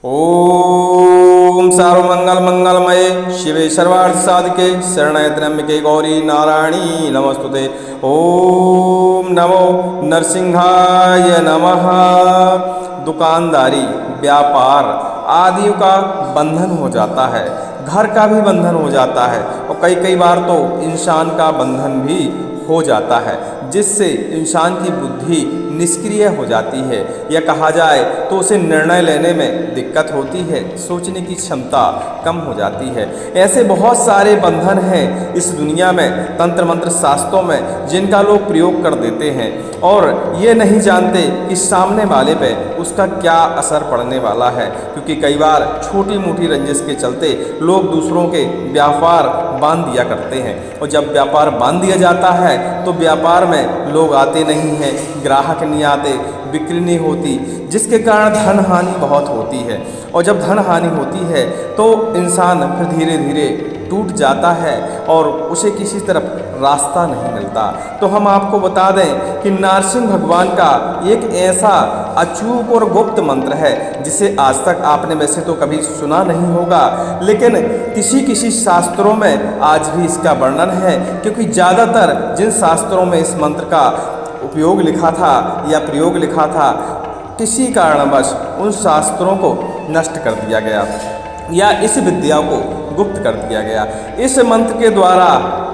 ओम सर्वमंगल मंगलमये शिवे सर्वार्थ साधके शरण्ये त्र्यंबके गौरी नारायणी नमस्तुते। ओम नमो नरसिंहाय नमः। दुकानदारी, व्यापार आदियों का बंधन हो जाता है, घर का भी बंधन हो जाता है और कई बार तो इंसान का बंधन भी हो जाता है, जिससे इंसान की बुद्धि निष्क्रिय हो जाती है या कहा जाए तो उसे निर्णय लेने में दिक्कत होती है, सोचने की क्षमता कम हो जाती है। ऐसे बहुत सारे बंधन हैं इस दुनिया में, तंत्र मंत्र शास्त्रों में, जिनका लोग प्रयोग कर देते हैं और ये नहीं जानते कि सामने वाले पे उसका क्या असर पड़ने वाला है। क्योंकि कई बार छोटी मोटी रंजिश के चलते लोग दूसरों के व्यापार बांध दिया करते हैं और जब व्यापार बांध दिया जाता है तो व्यापार में लोग आते नहीं हैं, ग्राहक नहीं आते, बिक्री नहीं होती, जिसके कारण धन हानि बहुत होती है। और जब धन हानि होती है तो इंसान फिर धीरे धीरे टूट जाता है और उसे किसी तरफ रास्ता नहीं मिलता। तो हम आपको बता दें कि नरसिंह भगवान का एक ऐसा अचूक और गुप्त मंत्र है जिसे आज तक आपने वैसे तो कभी सुना नहीं होगा, लेकिन किसी शास्त्रों में आज भी इसका वर्णन है। क्योंकि ज़्यादातर जिन शास्त्रों में इस मंत्र का उपयोग लिखा था या प्रयोग लिखा था, किसी कारणवश उन शास्त्रों को नष्ट कर दिया गया या इस विद्या को गुप्त कर दिया गया। इस मंत्र के द्वारा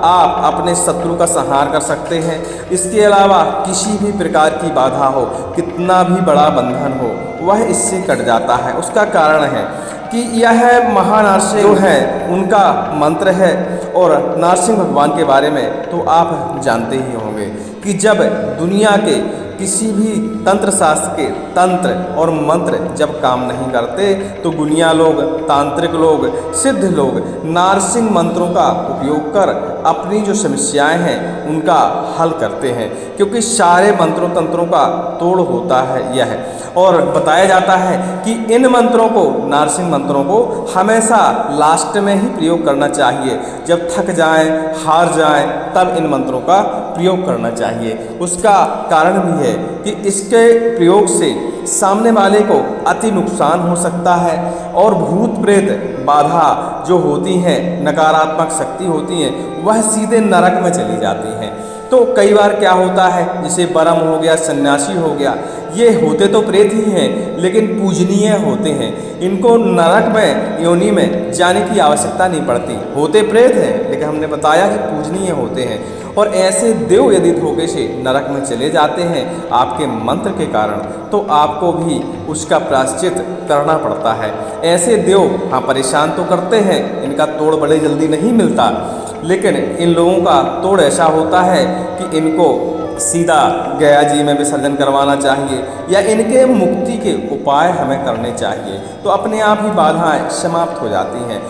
आप अपने शत्रु का संहार कर सकते हैं। इसके अलावा किसी भी प्रकार की बाधा हो, कितना भी बड़ा बंधन हो, वह इससे कट जाता है। उसका कारण है कि यह महानरसिंह जो है उनका मंत्र है। और नरसिंह भगवान के बारे में तो आप जानते ही होंगे कि जब दुनिया के किसी भी तंत्र शास्त्र के तंत्र और मंत्र जब काम नहीं करते तो गुनिया लोग, तांत्रिक लोग, सिद्ध लोग नरसिंह मंत्रों का उपयोग कर अपनी जो समस्याएं हैं उनका हल करते हैं। क्योंकि सारे मंत्रों तंत्रों का तोड़ होता है यह, और बताया जाता है कि इन मंत्रों को, नरसिंह मंत्रों को हमेशा लास्ट में ही प्रयोग करना चाहिए। जब थक जाएं, हार जाएं, तब इन मंत्रों का प्रयोग करना चाहिए। उसका कारण भी है कि इसके प्रयोग से सामने वाले को अति नुकसान हो सकता है और भूत प्रेत बाधा जो होती हैं, नकारात्मक शक्ति होती हैं, वह सीधे नरक में चली जाती हैं। तो कई बार क्या होता है, जैसे बरम हो गया, सन्यासी हो गया, ये होते तो प्रेत ही हैं लेकिन पूजनीय होते हैं। इनको नरक में, योनि में जाने की आवश्यकता नहीं पड़ती। होते प्रेत हैं लेकिन हमने बताया कि पूजनीय होते हैं। और ऐसे देव यदि धोखे से नरक में चले जाते हैं आपके मंत्र के कारण, तो आपको भी उसका प्रायश्चित करना पड़ता है। ऐसे देव हाँ परेशान तो करते हैं, इनका तोड़ बड़े जल्दी नहीं मिलता, लेकिन इन लोगों का तोड़ ऐसा होता है कि इनको सीधा गया जी में विसर्जन करवाना चाहिए या इनके मुक्ति के उपाय हमें करने चाहिए, तो अपने आप ही बाधाएं समाप्त हो जाती हैं।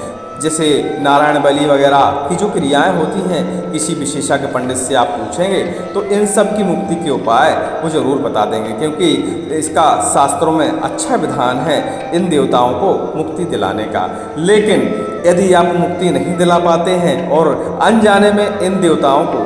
जैसे नारायण बलि वगैरह की जो क्रियाएं होती हैं, किसी विशेषज्ञ पंडित से आप पूछेंगे तो इन सब की मुक्ति के उपाय वो ज़रूर बता देंगे। क्योंकि इसका शास्त्रों में अच्छा विधान है इन देवताओं को मुक्ति दिलाने का। लेकिन यदि आप मुक्ति नहीं दिला पाते हैं और अनजाने में इन देवताओं को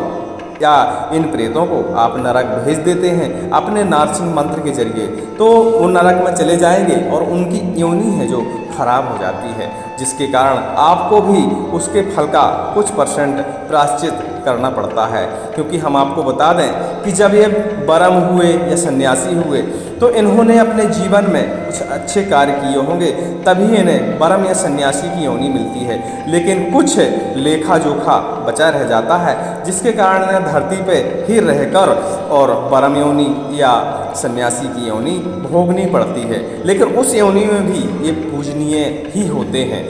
या इन प्रेतों को आप नरक भेज देते हैं अपने नरसिंह मंत्र के जरिए, तो वो नरक में चले जाएंगे और उनकी योनि है जो खराब हो जाती है, जिसके कारण आपको भी उसके फल का कुछ % प्रायश्चित करना पड़ता है। क्योंकि हम आपको बता दें कि जब ये बरम हुए या सन्यासी हुए तो इन्होंने अपने जीवन में कुछ अच्छे कार्य किए होंगे, तभी इन्हें बरम या सन्यासी की योनि मिलती है। लेकिन कुछ लेखा जोखा बचा रह जाता है, जिसके कारण इन्हें धरती पे ही रहकर और बरम योनि या सन्यासी की योनि भोगनी पड़ती है। लेकिन उस योनि में भी ये पूजनीय ही होते हैं।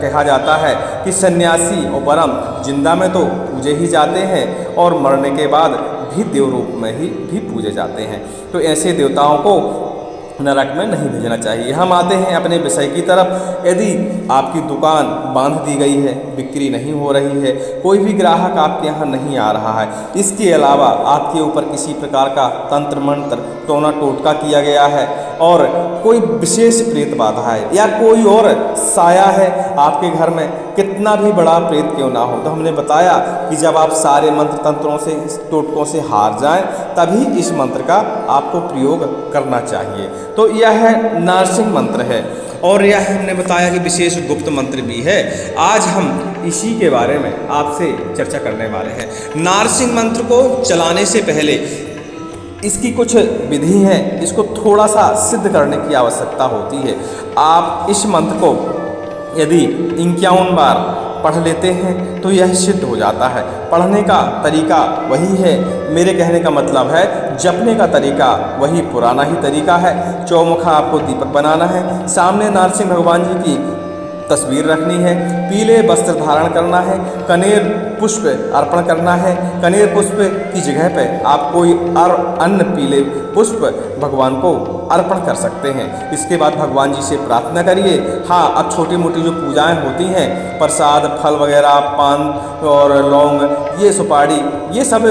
कहा जाता है कि सन्यासी और बरम जिंदा में तो पूजे ही जाते हैं और मरने के बाद भी देव रूप में ही भी पूजे जाते हैं। तो ऐसे देवताओं को नरक में नहीं भेजना चाहिए। हम आते हैं अपने विषय की तरफ। यदि आपकी दुकान बांध दी गई है, बिक्री नहीं हो रही है, कोई भी ग्राहक आपके यहाँ नहीं आ रहा है, इसके अलावा आपके ऊपर किसी प्रकार का तंत्र मंत्र, टोना टोटका किया गया है और कोई विशेष प्रेत बाधा है या कोई और साया है आपके घर में, कितना भी बड़ा प्रेत क्यों ना हो, तो हमने बताया कि जब आप सारे मंत्र तंत्रों से, टोटकों से हार जाएं, तभी इस मंत्र का आपको प्रयोग करना चाहिए। तो यह नरसिंह मंत्र है और यह हमने बताया कि विशेष गुप्त मंत्र भी है। आज हम इसी के बारे में आपसे चर्चा करने वाले हैं। नारसिंह मंत्र को चलाने से पहले इसकी कुछ विधि है, इसको थोड़ा सा सिद्ध करने की आवश्यकता होती है। आप इस मंत्र को यदि 51 बार पढ़ लेते हैं तो यह सिद्ध हो जाता है। पढ़ने का तरीका वही है, मेरे कहने का मतलब है जपने का तरीका वही पुराना ही तरीका है। चौमुखा आपको दीपक बनाना है, सामने नारसिंह भगवान जी की तस्वीर रखनी है, पीले वस्त्र धारण करना है, कनेर पुष्प अर्पण करना है। कनेर पुष्प की जगह पे आप कोई अन्य पीले पुष्प भगवान को अर्पण कर सकते हैं। इसके बाद भगवान जी से प्रार्थना करिए। हाँ, अब छोटी मोटी जो पूजाएं होती हैं, प्रसाद फल वगैरह, पान और लौंग, ये सुपारी, ये सब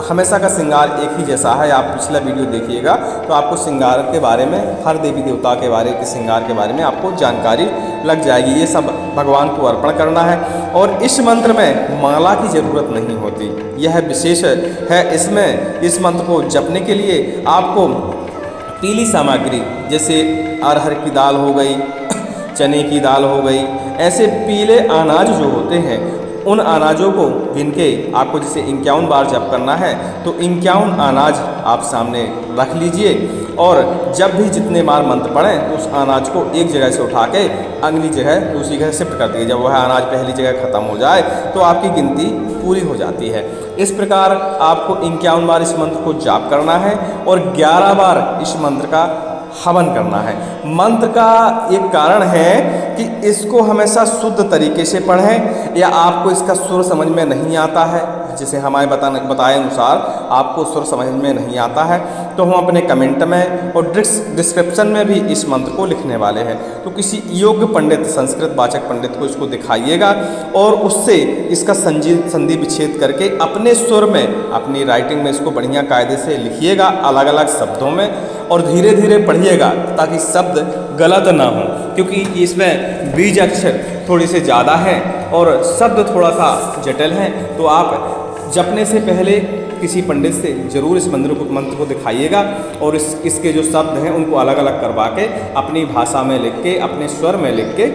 हमेशा का श्रृंगार एक ही जैसा है। आप पिछला वीडियो देखिएगा तो आपको श्रृंगार के बारे में, हर देवी देवता के बारे के श्रृंगार के बारे में आपको जानकारी लग जाएगी। ये सब भगवान को अर्पण करना है। और इस मंत्र में माला की ज़रूरत नहीं होती, यह विशेष है। इसमें इस मंत्र को जपने के लिए आपको पीली सामग्री जैसे अरहर की दाल हो गई, चने की दाल हो गई, ऐसे पीले अनाज जो होते हैं उन अनाजों को गिन के आपको जैसे 51 बार जप करना है तो 51 अनाज आप सामने रख लीजिए। और जब भी जितने बार मंत्र पढ़ें तो उस अनाज को एक जगह से उठा के अगली जगह दूसरी जगह शिफ्ट कर दीजिए। जब वह अनाज पहली जगह ख़त्म हो जाए तो आपकी गिनती पूरी हो जाती है। इस प्रकार आपको 51 बार इस मंत्र को जाप करना है और 11 बार इस मंत्र का हवन करना है। मंत्र का एक कारण है कि इसको हमेशा शुद्ध तरीके से पढ़ें, या आपको इसका सुर समझ में नहीं आता है, जैसे हमारे बताए अनुसार आपको सुर समझ में नहीं आता है, तो हम अपने कमेंट में और डिस्क्रिप्शन में भी इस मंत्र को लिखने वाले हैं। तो किसी योग्य पंडित, संस्कृत वाचक पंडित को इसको दिखाइएगा और उससे इसका संधि विच्छेद करके अपने सुर में, अपनी राइटिंग में इसको बढ़िया कायदे से लिखिएगा अलग अलग शब्दों में, और धीरे धीरे पढ़िएगा ताकि शब्द गलत ना हो, क्योंकि इसमें बीज अक्षर थोड़ी से ज़्यादा हैं और शब्द थोड़ा सा जटिल हैं। तो आप जपने से पहले किसी पंडित से जरूर इस मंत्र को दिखाइएगा और इसके जो शब्द हैं उनको अलग अलग करवा के अपनी भाषा में लिख के, अपने स्वर में लिख के,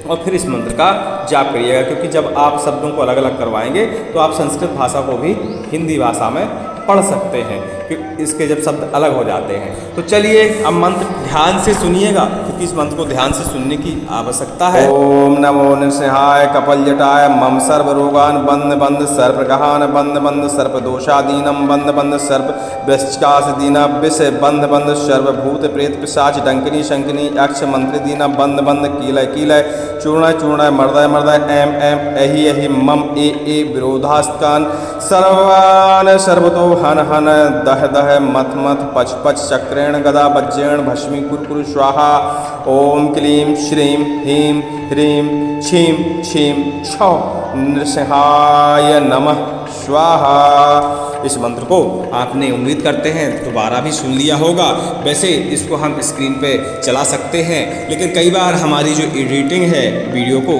और फिर इस मंत्र का जाप करिएगा। क्योंकि जब आप शब्दों को अलग अलग करवाएंगे तो आप संस्कृत भाषा को भी हिंदी भाषा में पढ़ सकते हैं, क्योंकि इसके जब शब्द अलग हो जाते हैं। तो चलिए अब मंत्र ध्यान से सुनिएगा, क्योंकि इस मंत्र को ध्यान से सुनने की आवश्यकता है। ओम नमो नृसिंहाय कपलजटाय मम सर्व रोगान बंद बंद सर्प गहान बंद बंद सर्प दोषादीनम बंद बंद सर्प वृश्चिकास दीना विष बंद बंद सर्व भूत प्रेत पिशाच डंकिनी शंकिनी यक्ष मंत्री दीना बंद बंद कीलय कीलय चूर्ण चूर्ण मर्दय मर्दय एम एम एहि एहि मम ए विरोधास्तान सर्वान सर्वतो हन हन दह दह मथ मथ पच पच चक्रेण गदा वज्रेण भस्मी कुरकुरु स्वाहा। ओम क्लीं श्रीं ह्रीं ह्रीं छीं छीं छौ नृसिंहाय नमः स्वाहा। इस मंत्र को आपने उम्मीद करते हैं दोबारा भी सुन लिया होगा। वैसे इसको हम स्क्रीन पे चला सकते हैं, लेकिन कई बार हमारी जो एडिटिंग है वीडियो को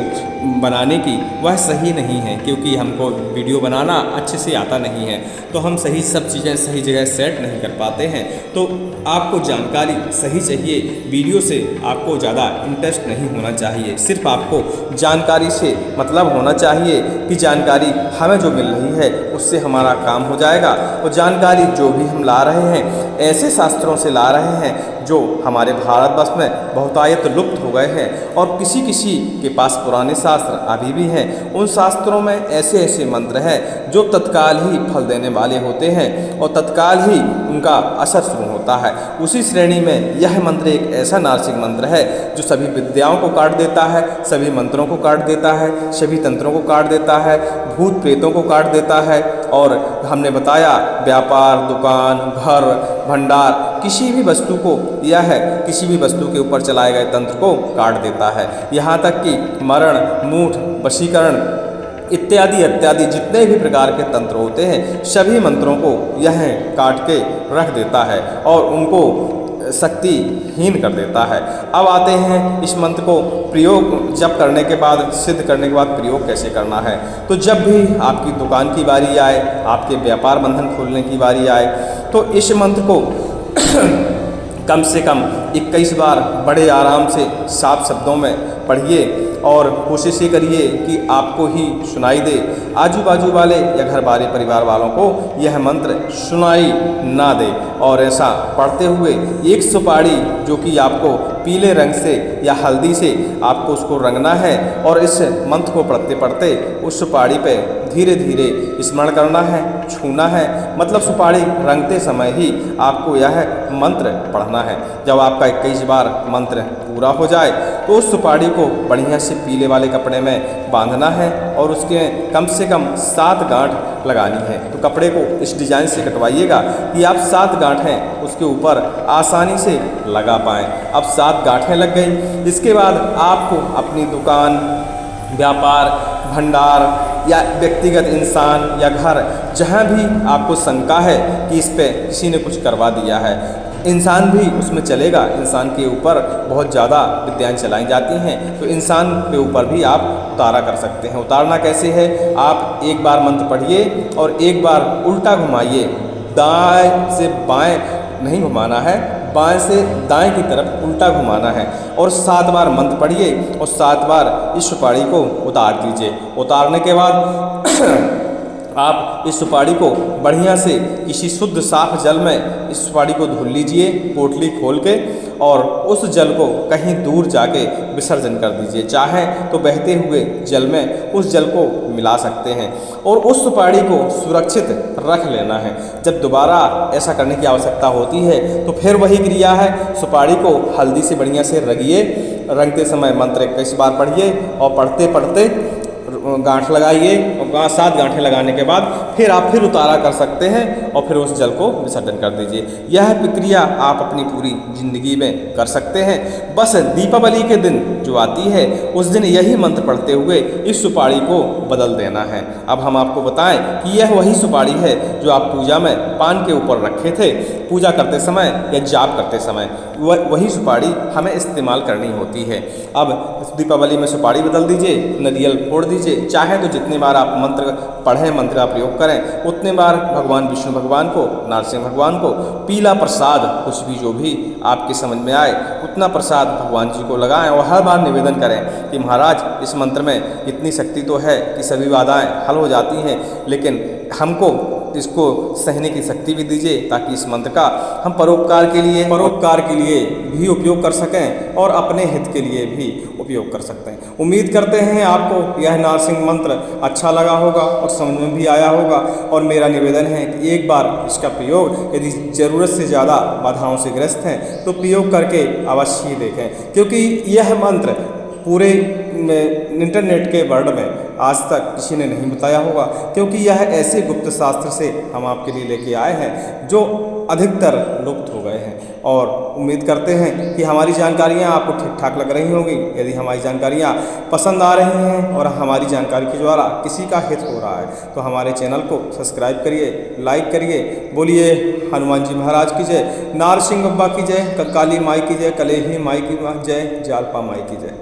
बनाने की वह सही नहीं है, क्योंकि हमको वीडियो बनाना अच्छे से आता नहीं है, तो हम सब चीज़ें सही जगह सेट नहीं कर पाते हैं। तो आपको जानकारी सही चाहिए, वीडियो से आपको ज़्यादा इंटरेस्ट नहीं होना चाहिए, सिर्फ आपको जानकारी से मतलब होना चाहिए कि जानकारी हमें जो मिल रही है उससे हमारा काम हो जाएगा। और जानकारी जो भी हम ला रहे हैं ऐसे शास्त्रों से ला रहे हैं जो हमारे भारतवर्ष में बहुतायत लुप्त हो गए हैं, और किसी किसी के पास पुराने शास्त्र अभी भी हैं। उन शास्त्रों में ऐसे ऐसे मंत्र हैं जो तत्काल ही फल देने वाले होते हैं और तत्काल ही उनका असर शुरू होता है। उसी श्रेणी में यह मंत्र एक ऐसा नारसिंह मंत्र है जो सभी विद्याओं को काट देता है, सभी मंत्रों को काट देता है, सभी तंत्रों को काट देता है, भूत प्रेतों को काट देता है। और हमने बताया व्यापार, दुकान, घर, भंडार, किसी भी वस्तु को यह किसी भी वस्तु के ऊपर चलाए गए तंत्र को काट देता है। यहाँ तक कि मरण, मूठ, वशीकरण इत्यादि इत्यादि जितने भी प्रकार के तंत्र होते हैं सभी मंत्रों को यह काट के रख देता है और उनको शक्तिहीन कर देता है। अब आते हैं इस मंत्र को प्रयोग जब करने के बाद, सिद्ध करने के बाद प्रयोग कैसे करना है। तो जब भी आपकी दुकान की बारी आए, आपके व्यापार बंधन खोलने की बारी आए, तो इस मंत्र को कम से कम 21 बार बड़े आराम से साफ शब्दों में पढ़िए और कोशिश ये करिए कि आपको ही सुनाई दे, आजू बाजू वाले या घर वाले परिवार वालों को यह मंत्र सुनाई ना दे। और ऐसा पढ़ते हुए एक सुपारी जो कि आपको पीले रंग से या हल्दी से आपको उसको रंगना है और इस मंत्र को पढ़ते पढ़ते उस सुपारी पे धीरे धीरे स्मरण करना है, छूना है, मतलब सुपारी रंगते समय ही आपको यह मंत्र पढ़ना है। जब आपका 21 बार मंत्र पूरा हो जाए तो उस सुपारी को बढ़िया से पीले वाले कपड़े में बांधना है और उसके कम से कम 7 गांठ लगानी है। तो कपड़े को इस डिजाइन से कटवाइएगा कि आप 7 गांठें उसके ऊपर आसानी से लगा पाएँ। अब 7 गांठें लग गई, इसके बाद आपको अपनी दुकान, व्यापार, भंडार या व्यक्तिगत इंसान या घर, जहाँ भी आपको शंका है कि इस पे किसी ने कुछ करवा दिया है, इंसान भी उसमें चलेगा। इंसान के ऊपर बहुत ज़्यादा विद्याएं चलाई जाती हैं, तो इंसान के ऊपर भी आप उतारा कर सकते हैं। उतारना कैसे है, आप एक बार मंत्र पढ़िए और एक बार उल्टा घुमाइए, दाएं से बाएं नहीं घुमाना है, बाएं से दाएं की तरफ उल्टा घुमाना है और 7 बार मंत्र पढ़िए और 7 बार इस सुपारी को उतार दीजिए। उतारने के बाद आप इस सुपारी को बढ़िया से किसी शुद्ध साफ जल में इस सुपारी को धुल लीजिए, पोटली खोल के, और उस जल को कहीं दूर जाके विसर्जन कर दीजिए। चाहें तो बहते हुए जल में उस जल को मिला सकते हैं और उस सुपारी को सुरक्षित रख लेना है। जब दोबारा ऐसा करने की आवश्यकता होती है तो फिर वही क्रिया है, सुपारी को हल्दी से बढ़िया से रगड़िए, रंगते समय मंत्र 21 बार पढ़िए और पढ़ते पढ़ते गांठ लगाइए और 7 गांठें लगाने के बाद फिर आप उतारा कर सकते हैं और फिर उस जल को विसर्जन कर दीजिए। यह प्रक्रिया आप अपनी पूरी जिंदगी में कर सकते हैं। बस दीपावली के दिन जो आती है उस दिन यही मंत्र पढ़ते हुए इस सुपारी को बदल देना है। अब हम आपको बताएं कि यह वही सुपारी है जो आप पूजा में पान के ऊपर रखे थे, पूजा करते समय या जाप करते समय वही सुपारी हमें इस्तेमाल करनी होती है। अब दीपावली में सुपारी बदल दीजिए, नारियल फोड़ दीजिए, चाहे तो जितने बार आप मंत्र पढ़ें, मंत्र का प्रयोग करें, उतने बार भगवान विष्णु भगवान को, नरसिंह भगवान को पीला प्रसाद, कुछ भी जो भी आपके समझ में आए उतना प्रसाद भगवान जी को लगाएं और हर बार निवेदन करें कि महाराज इस मंत्र में इतनी शक्ति तो है कि सभी बाधाएं हल हो जाती हैं, लेकिन हमको इसको सहने की शक्ति भी दीजिए ताकि इस मंत्र का हम परोपकार के लिए भी उपयोग कर सकें और अपने हित के लिए भी उपयोग कर सकते हैं। उम्मीद करते हैं आपको यह नारसिंह मंत्र अच्छा लगा होगा और समझ में भी आया होगा और मेरा निवेदन है कि एक बार इसका प्रयोग, यदि ज़रूरत से ज़्यादा बाधाओं से ग्रस्त हैं तो प्रयोग करके अवश्य ही देखें, क्योंकि यह मंत्र पूरे इंटरनेट के वर्ल्ड में आज तक किसी ने नहीं बताया होगा, क्योंकि यह ऐसे गुप्त शास्त्र से हम आपके लिए लेके आए हैं जो अधिकतर लुप्त हो गए हैं। और उम्मीद करते हैं कि हमारी जानकारियाँ आपको ठीक ठाक लग रही होंगी। यदि हमारी जानकारियाँ पसंद आ रही हैं और हमारी जानकारी के द्वारा किसी का हित हो रहा है तो हमारे चैनल को सब्सक्राइब करिए, लाइक करिए। बोलिए हनुमान जी महाराज की जय, नारसिंह बाबा की जय, कंकाली माई की जय, कलेही माई की जय, जालपा माई की जय।